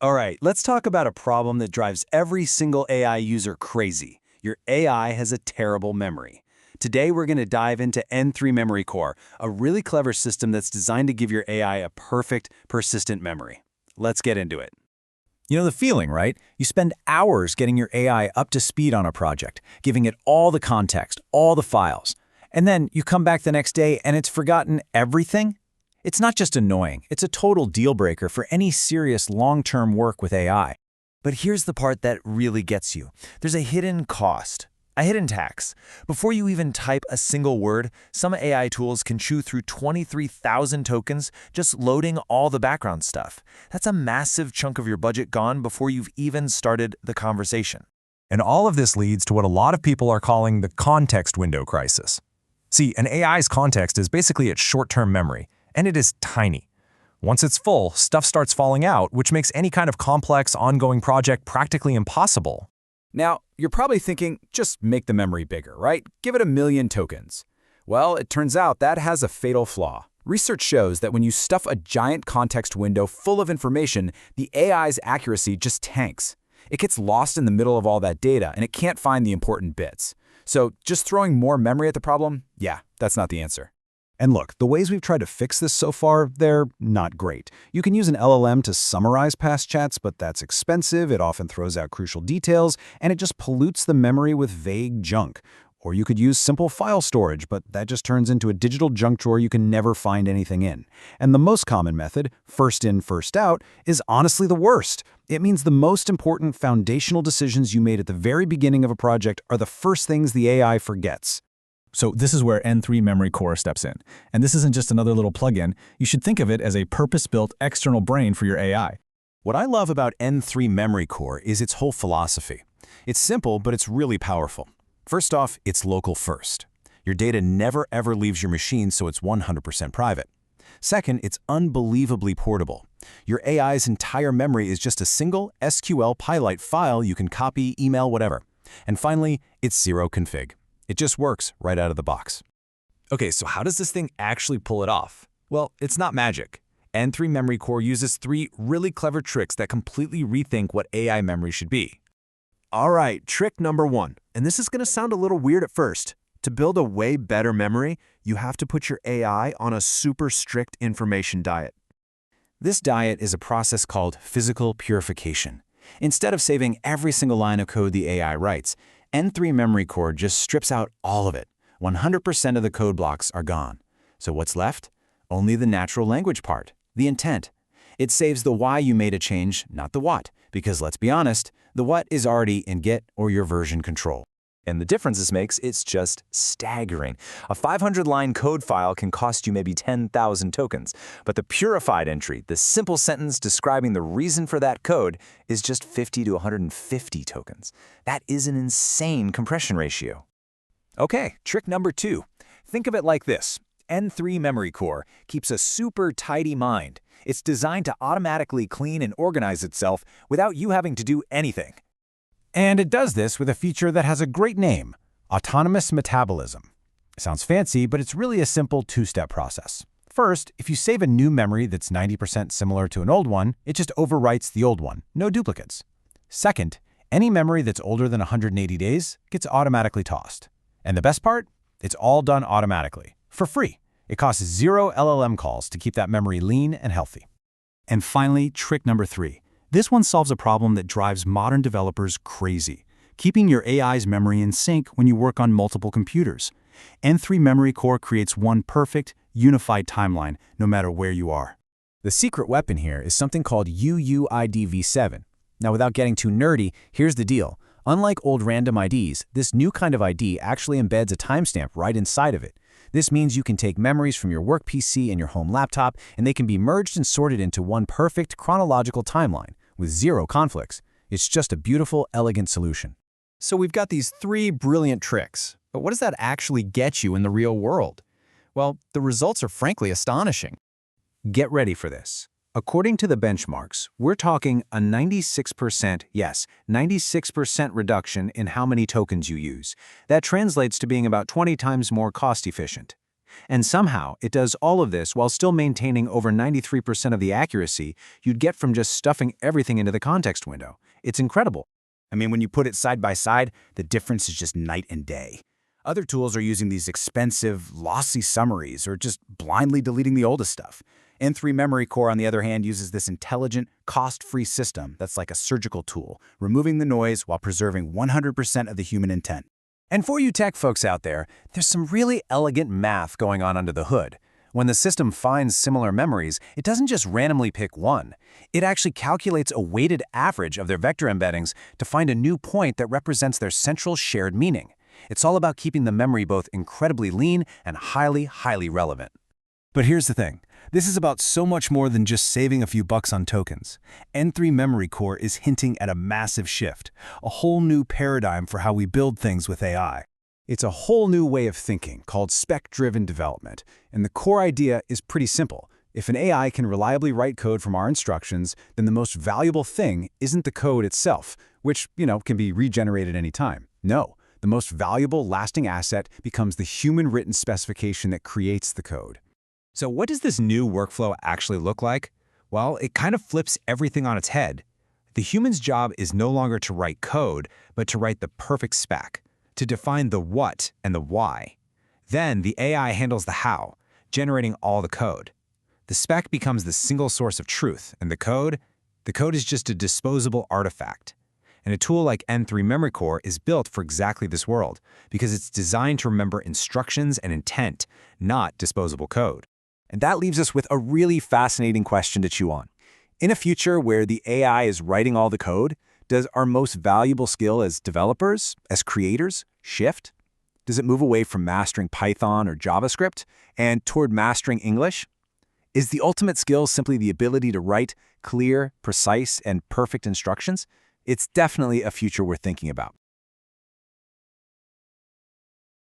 All right, let's talk about a problem that drives every single AI user crazy. Your AI has a terrible memory. Today, we're going to dive into N3MemoryCore, a really clever system that's designed to give your AI a perfect, persistent memory. Let's get into it. You know the feeling, right? You spend hours getting your AI up to speed on a project, giving it all the context, all the files. And then you come back the next day and it's forgotten everything? It's not just annoying, it's a total deal breaker for any serious long-term work with AI. But here's the part that really gets you. There's a hidden cost, a hidden tax. Before you even type a single word, some AI tools can chew through 23,000 tokens just loading all the background stuff. That's a massive chunk of your budget gone before you've even started the conversation. And all of this leads to what a lot of people are calling the context window crisis. See, an AI's context is basically its short-term memory, and it is tiny. Once it's full, stuff starts falling out, which makes any kind of complex, ongoing project practically impossible. Now, you're probably thinking, just make the memory bigger, right? Give it 1,000,000 tokens. Well, it turns out that has a fatal flaw. Research shows that when you stuff a giant context window full of information, the AI's accuracy just tanks. It gets lost in the middle of all that data, and it can't find the important bits. So just throwing more memory at the problem? Yeah, that's not the answer. And look, the ways we've tried to fix this so far, they're not great. You can use an LLM to summarize past chats, but that's expensive, it often throws out crucial details, and it just pollutes the memory with vague junk. Or you could use simple file storage, but that just turns into a digital junk drawer you can never find anything in. And the most common method, first in, first out, is honestly the worst. It means the most important foundational decisions you made at the very beginning of a project are the first things the AI forgets. So this is where N3MemoryCore steps in. And this isn't just another little plugin. You should think of it as a purpose-built external brain for your AI. What I love about N3MemoryCore is its whole philosophy. It's simple, but it's really powerful. First off, it's local first. Your data never ever leaves your machine, so it's 100% private. Second, it's unbelievably portable. Your AI's entire memory is just a single SQL Pilite file you can copy, email, whatever. And finally, it's zero config. It just works right out of the box. Okay, so how does this thing actually pull it off? Well, it's not magic. N3MemoryCore uses 3 really clever tricks that completely rethink what AI memory should be. All right, trick number 1, and this is going to sound a little weird at first. To build a way better memory, you have to put your AI on a super strict information diet. This diet is a process called physical purification. Instead of saving every single line of code the AI writes, N3MemoryCore just strips out all of it. 100% of the code blocks are gone. So what's left? Only the natural language part, the intent. It saves the why you made a change, not the what, because let's be honest, the what is already in Git or your version control. And the difference this makes, it's just staggering. A 500-line code file can cost you maybe 10,000 tokens, but the purified entry, the simple sentence describing the reason for that code, is just 50 to 150 tokens. That is an insane compression ratio. Okay, trick number 2. Think of it like this. N3MemoryCore keeps a super tidy mind. It's designed to automatically clean and organize itself without you having to do anything. And it does this with a feature that has a great name, autonomous metabolism. Sounds fancy, but it's really a simple 2-step process. First, if you save a new memory that's 90% similar to an old one, it just overwrites the old one, no duplicates. Second, any memory that's older than 180 days gets automatically tossed. And the best part? It's all done automatically, for free. It costs 0 LLM calls to keep that memory lean and healthy. And finally, trick number 3. This one solves a problem that drives modern developers crazy, keeping your AI's memory in sync when you work on multiple computers. N3MemoryCore creates one perfect, unified timeline, no matter where you are. The secret weapon here is something called UUID-v7. Now, without getting too nerdy, here's the deal. Unlike old random IDs, this new kind of ID actually embeds a timestamp right inside of it. This means you can take memories from your work PC and your home laptop, and they can be merged and sorted into one perfect chronological timeline, with 0 conflicts. It's just a beautiful, elegant solution. So we've got these 3 brilliant tricks, but what does that actually get you in the real world? Well, the results are frankly astonishing. Get ready for this. According to the benchmarks, we're talking a 96%, yes, 96% reduction in how many tokens you use. That translates to being about 20 times more cost efficient. And somehow, it does all of this while still maintaining over 93% of the accuracy you'd get from just stuffing everything into the context window. It's incredible. I mean, when you put it side by side, the difference is just night and day. Other tools are using these expensive, lossy summaries or just blindly deleting the oldest stuff. N3MemoryCore, on the other hand, uses this intelligent, cost-free system that's like a surgical tool, removing the noise while preserving 100% of the human intent. And for you tech folks out there, there's some really elegant math going on under the hood. When the system finds similar memories, it doesn't just randomly pick one. It actually calculates a weighted average of their vector embeddings to find a new point that represents their central shared meaning. It's all about keeping the memory both incredibly lean and highly, highly relevant. But here's the thing. This is about so much more than just saving a few bucks on tokens. N3MemoryCore is hinting at a massive shift, a whole new paradigm for how we build things with AI. It's a whole new way of thinking called spec-driven development, and the core idea is pretty simple. If an AI can reliably write code from our instructions, then the most valuable thing isn't the code itself, which, can be regenerated anytime. No, the most valuable lasting asset becomes the human-written specification that creates the code. So what does this new workflow actually look like? Well, it kind of flips everything on its head. The human's job is no longer to write code, but to write the perfect spec, to define the what and the why. Then the AI handles the how, generating all the code. The spec becomes the single source of truth, and the code is just a disposable artifact. And a tool like N3MemoryCore is built for exactly this world, because it's designed to remember instructions and intent, not disposable code. And that leaves us with a really fascinating question to chew on. In a future where the AI is writing all the code, does our most valuable skill as developers, as creators, shift? Does it move away from mastering Python or JavaScript and toward mastering English? Is the ultimate skill simply the ability to write clear, precise, and perfect instructions? It's definitely a future we're thinking about.